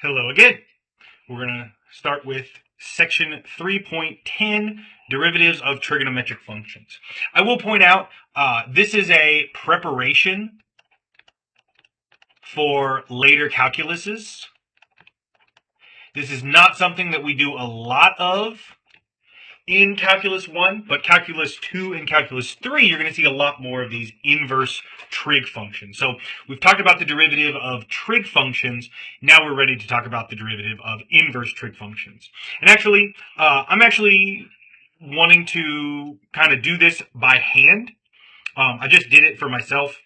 Hello again. We're going to start with section 3.10, derivatives of trigonometric functions. I will point out this is a preparation for later calculuses. This is not something that we do a lot of in Calculus 1, but Calculus 2 and Calculus 3, you're going to see a lot more of these inverse trig functions. So we've talked about the derivative of trig functions. Now we're ready to talk about the derivative of inverse trig functions. And actually, I'm actually wanting to kind of do this by hand. I just did it for myself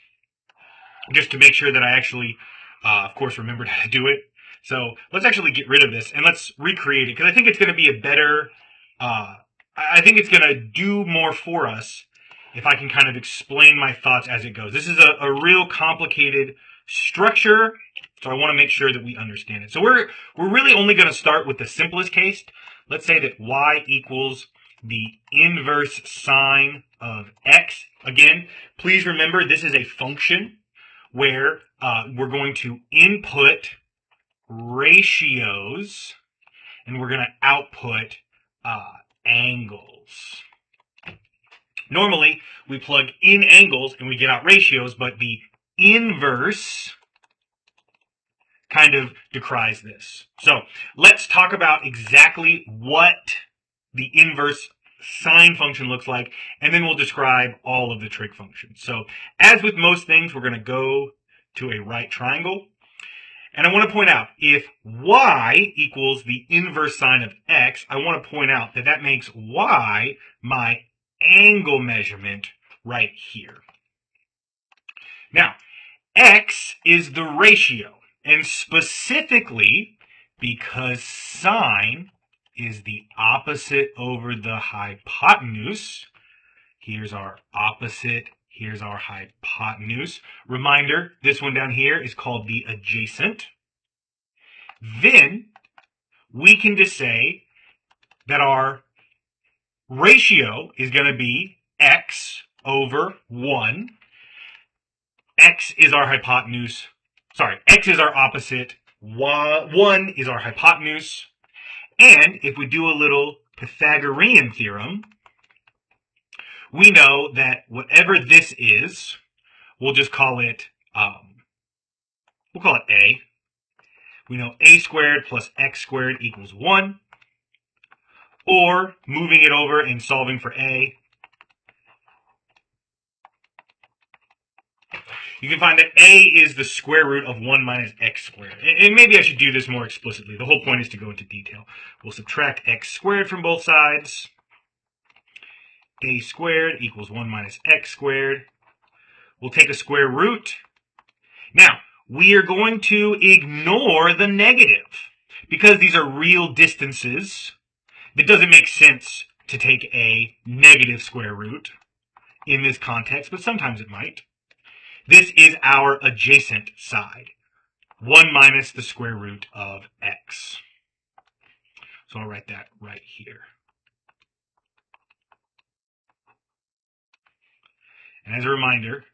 just to make sure that I actually, of course, remembered how to do it. So let's actually get rid of this and let's recreate it, because I think it's going to be a better... I think it's going to do more for us if I can kind of explain my thoughts as it goes. This is a real complicated structure, so I want to make sure that we understand it. So we're really only going to start with the simplest case. Let's say that y equals the inverse sine of x. Again, please remember this is a function where we're going to input ratios and we're going to output angles. Normally, we plug in angles and we get out ratios, but the inverse kind of decries this. So let's talk about exactly what the inverse sine function looks like, and then we'll describe all of the trig functions. So as with most things, we're going to go to a right triangle. And I want to point out, if y equals the inverse sine of x, I want to point out that that makes y my angle measurement right here. Now, x is the ratio, and specifically because sine is the opposite over the hypotenuse, here's our opposite, here's our hypotenuse. Reminder, this one down here is called the adjacent. Then we can just say that our ratio is going to be x over 1. X is our hypotenuse. Sorry, x is our opposite. 1 is our hypotenuse. And if we do a little Pythagorean theorem, we know that whatever this is, we'll just call it, a. We know a squared plus x squared equals 1. Or, moving it over and solving for a, you can find that a is the square root of 1 minus x squared. And maybe I should do this more explicitly. The whole point is to go into detail. We'll subtract x squared from both sides. A squared equals 1 minus x squared. We'll take a square root. Now, we are going to ignore the negative. Because these are real distances, it doesn't make sense to take a negative square root in this context, but sometimes it might. This is our adjacent side. 1 minus the square root of x. So I'll write that right here. And as a reminder,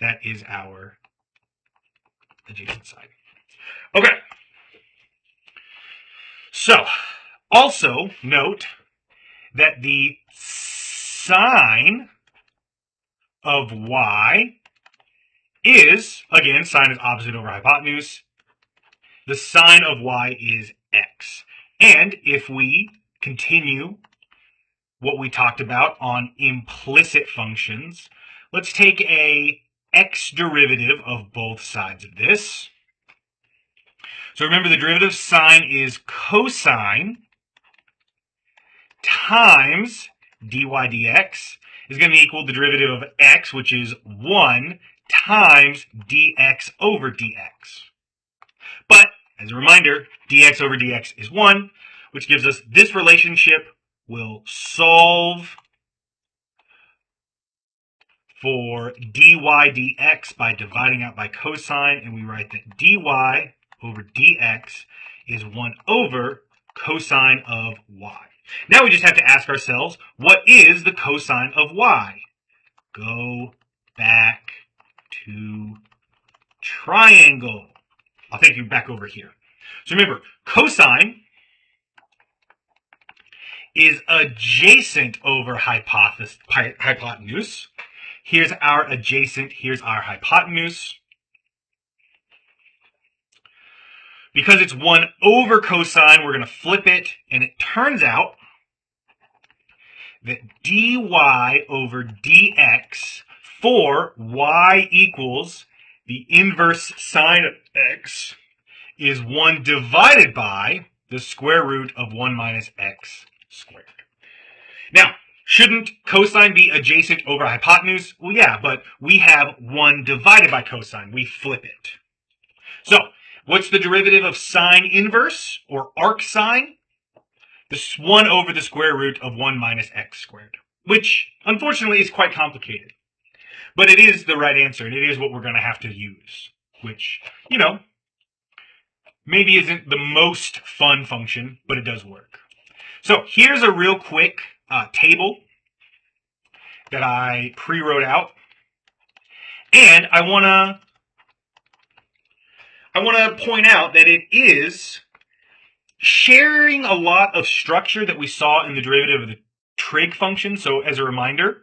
that is our adjacent side. Okay. So, also note that the sine of y is, again, sine is opposite over hypotenuse. The sine of y is x. And if we continue what we talked about on implicit functions, let's take a x derivative of both sides of this. So remember, the derivative of sine is cosine times dy dx is going to equal the derivative of x, which is 1 times dx over dx. But, as a reminder, dx over dx is 1, which gives us this relationship. We'll solve for dy dx by dividing out by cosine, and we write that dy over dx is 1 over cosine of y. Now we just have to ask ourselves, what is the cosine of y? Go back to triangle. I'll take you back over here. So remember, cosine is adjacent over hypotenuse. Here's our adjacent, here's our hypotenuse. Because it's 1 over cosine, we're going to flip it, and it turns out that dy over dx for y equals the inverse sine of x is 1 divided by the square root of 1 minus x squared. Now, shouldn't cosine be adjacent over hypotenuse? Well, yeah, but we have 1 divided by cosine. We flip it. So, what's the derivative of sine inverse, or arc sine? This 1 over the square root of 1 minus x squared, which, unfortunately, is quite complicated. But it is the right answer, and it is what we're going to have to use, which, you know, maybe isn't the most fun function, but it does work. So here's a real quick table that I pre-wrote out, and I want to point out that it is sharing a lot of structure that we saw in the derivative of the trig function. So as a reminder,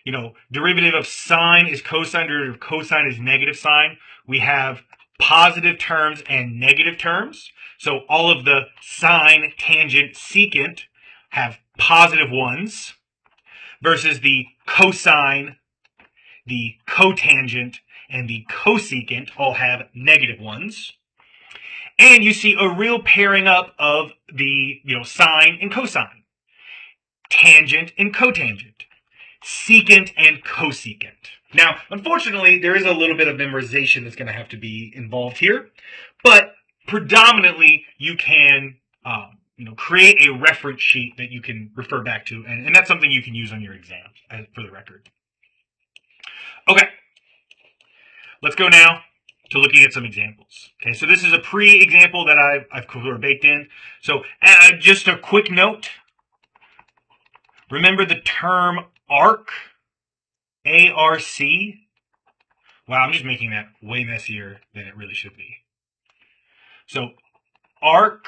you know, derivative of sine is cosine, derivative of cosine is negative sine. We have positive terms and negative terms. So all of the sine, tangent, secant have positive ones, versus the cosine, the cotangent, and the cosecant all have negative ones. And you see a real pairing up of the, sine and cosine, tangent and cotangent, secant and cosecant. Now, unfortunately, there is a little bit of memorization that's going to have to be involved here, but predominantly you can create a reference sheet that you can refer back to, and that's something you can use on your exam, for the record. Okay, let's go now to looking at some examples. Okay, so this is a pre-example that I've baked in. So just a quick note, remember the term arc, A-R-C. Wow, I'm just making that way messier than it really should be. So arc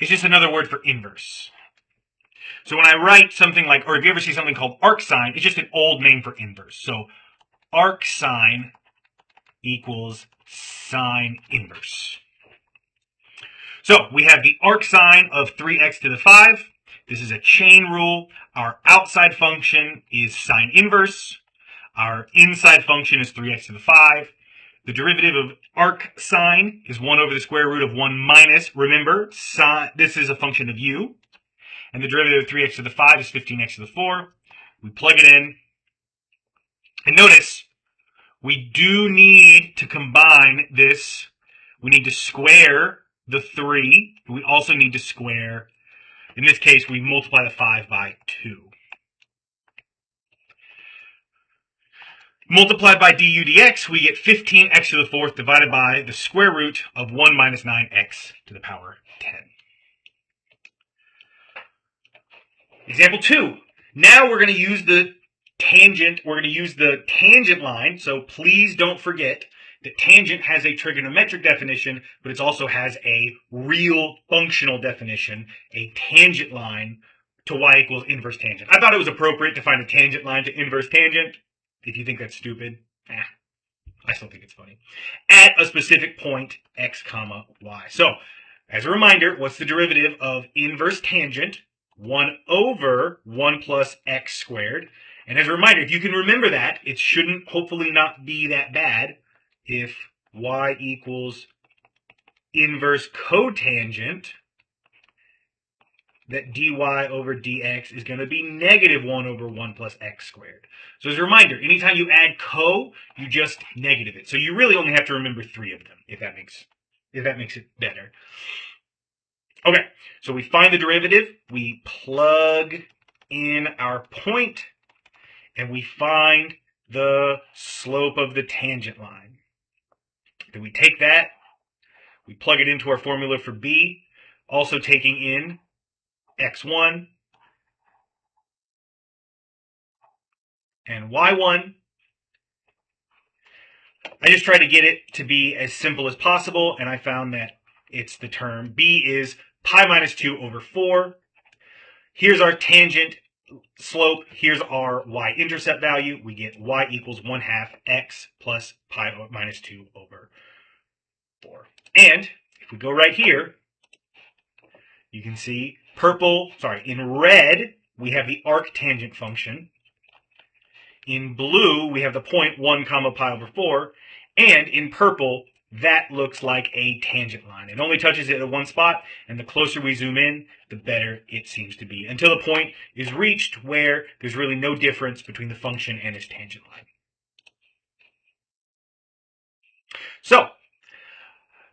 is just another word for inverse. So when I write something like, or if you ever see something called arc sine, it's just an old name for inverse. So arc sine equals sine inverse. So we have the arc sine of 3x to the 5. This is a chain rule. Our outside function is sine inverse. Our inside function is 3x to the 5. The derivative of arc sine is 1 over the square root of 1 minus, remember, this is a function of u. And the derivative of 3x to the 5 is 15x to the 4. We plug it in. And notice, we do need to combine this. We need to square the 3. We also need to square, in this case, we multiply the 5 by 2. Multiplied by du dx, we get 15x to the 4th divided by the square root of 1 minus 9x to the power 10. Example 2. Now we're going to use the tangent. We're going to use the tangent line. So please don't forget that tangent has a trigonometric definition, but it also has a real functional definition, a tangent line to y equals inverse tangent. I thought it was appropriate to find a tangent line to inverse tangent. If you think that's stupid, I still think it's funny. At a specific point, x comma y. So, as a reminder, what's the derivative of inverse tangent? 1 over 1 plus x squared. And as a reminder, if you can remember that, it shouldn't hopefully not be that bad if y equals inverse cotangent, that dy over dx is going to be negative 1 over 1 plus x squared. So as a reminder, anytime you add co, you just negative it. So you really only have to remember 3 of them, if that makes it better. Okay, so we find the derivative, we plug in our point, and we find the slope of the tangent line. Then we take that, we plug it into our formula for b, also taking in x1 and y1. I just tried to get it to be as simple as possible, and I found that it's the term b is pi minus 2 over 4. Here's our tangent slope. Here's our y-intercept value. We get y equals 1/2 x plus pi minus 2 over 4. And if we go right here, you can see in red, we have the arctangent function. In blue, we have the point 1 comma pi over 4. And in purple, that looks like a tangent line. It only touches it at one spot, and the closer we zoom in, the better it seems to be, until the point is reached where there's really no difference between the function and its tangent line. So,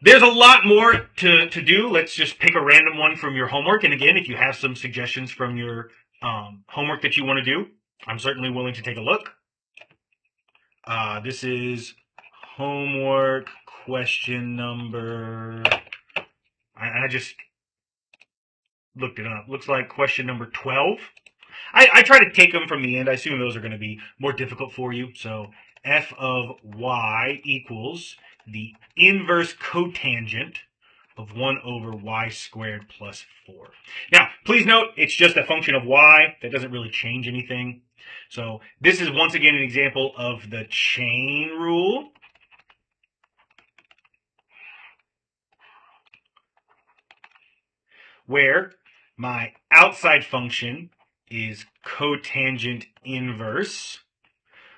there's a lot more to do. Let's just pick a random one from your homework. And again, if you have some suggestions from your homework that you want to do, I'm certainly willing to take a look. This is homework question number... I just looked it up. Looks like question number 12. I try to take them from the end. I assume those are going to be more difficult for you. So f of y equals the inverse cotangent of 1 over y squared plus 4. Now, please note, it's just a function of y. That doesn't really change anything. So this is once again an example of the chain rule. Where my outside function is cotangent inverse,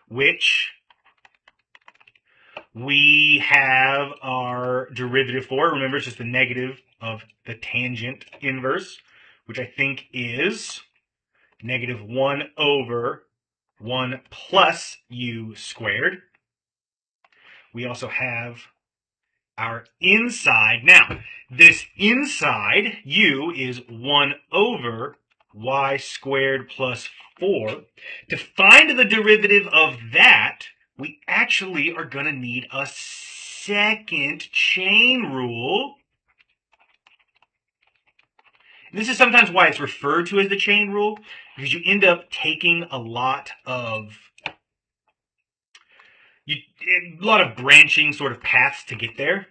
which we have our derivative for. Remember, it's just the negative of the tangent inverse, which I think is negative 1 over 1 plus u squared. We also have our inside. Now, this inside, u, is 1 over y squared plus 4. To find the derivative of that, we actually are going to need a second chain rule. And this is sometimes why it's referred to as the chain rule, because you end up taking a lot of branching sort of paths to get there.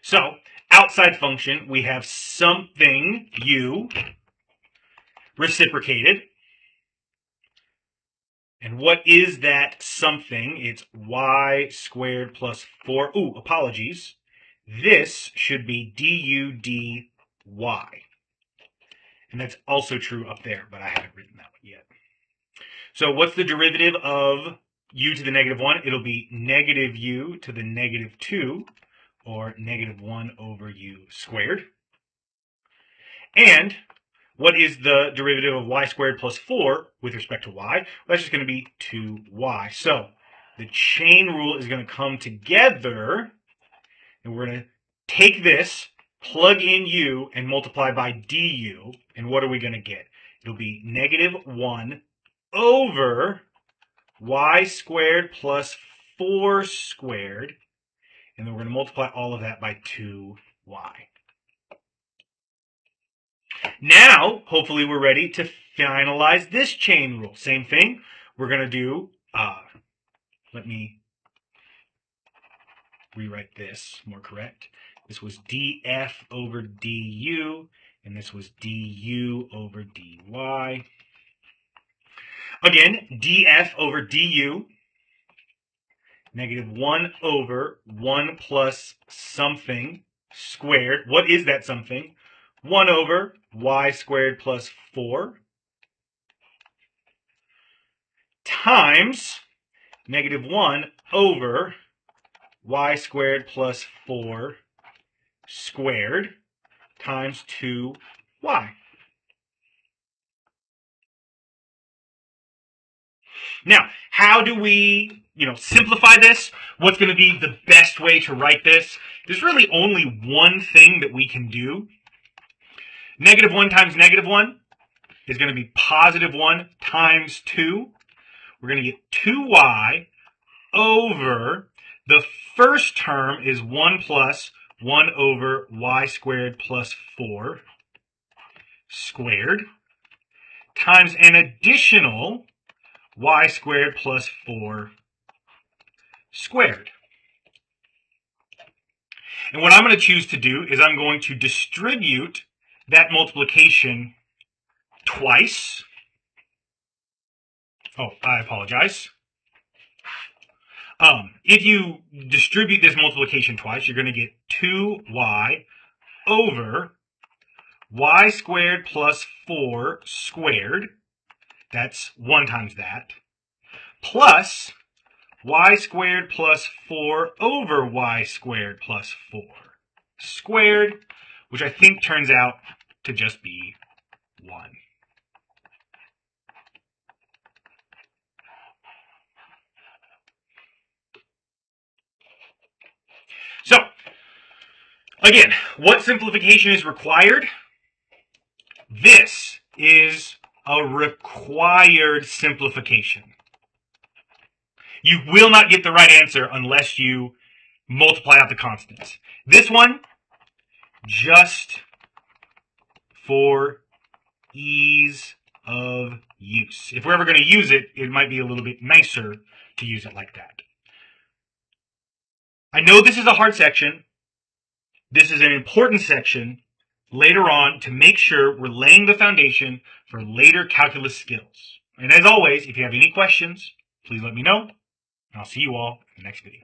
So, outside function, we have something u reciprocated. And what is that something? It's y squared plus 4. Ooh, apologies. This should be du dy. And that's also true up there, but I haven't written that one yet. So what's the derivative of u to the negative 1? It'll be negative u to the negative 2, or negative 1 over u squared. And what is the derivative of y squared plus 4 with respect to y? Well, that's just going to be 2y. So the chain rule is going to come together, and we're going to take this, plug in u, and multiply by du. And what are we going to get? It'll be negative 1 over y squared plus 4 squared. And then we're going to multiply all of that by 2y. Now, hopefully we're ready to finalize this chain rule. Same thing. We're going to do, let me rewrite this more correct. This was df over du, and this was du over dy. Again, df over du, negative 1 over 1 plus something squared. What is that something? 1 over y squared plus 4 times negative 1 over y squared plus 4 squared times 2y. Now, how do we, simplify this? What's going to be the best way to write this? There's really only one thing that we can do. Negative 1 times negative 1 is going to be positive 1 times 2. We're going to get 2y over, the first term is 1 plus 1 over y squared plus 4 squared times an additional y squared plus 4 squared. And what I'm going to choose to do is I'm going to distribute that multiplication twice. Oh, I apologize. If you distribute this multiplication twice, you're going to get 2y over y squared plus 4 squared. That's 1 times that. Plus y squared plus 4 over y squared plus 4 squared, which I think turns out to just be 1. So, again, what simplification is required? This is a required simplification. You will not get the right answer unless you multiply out the constants. This one, just for ease of use. If we're ever going to use it, it might be a little bit nicer to use it like that. I know this is a hard section. This is an important section later on to make sure we're laying the foundation for later calculus skills. And as always, if you have any questions, please let me know, and I'll see you all in the next video.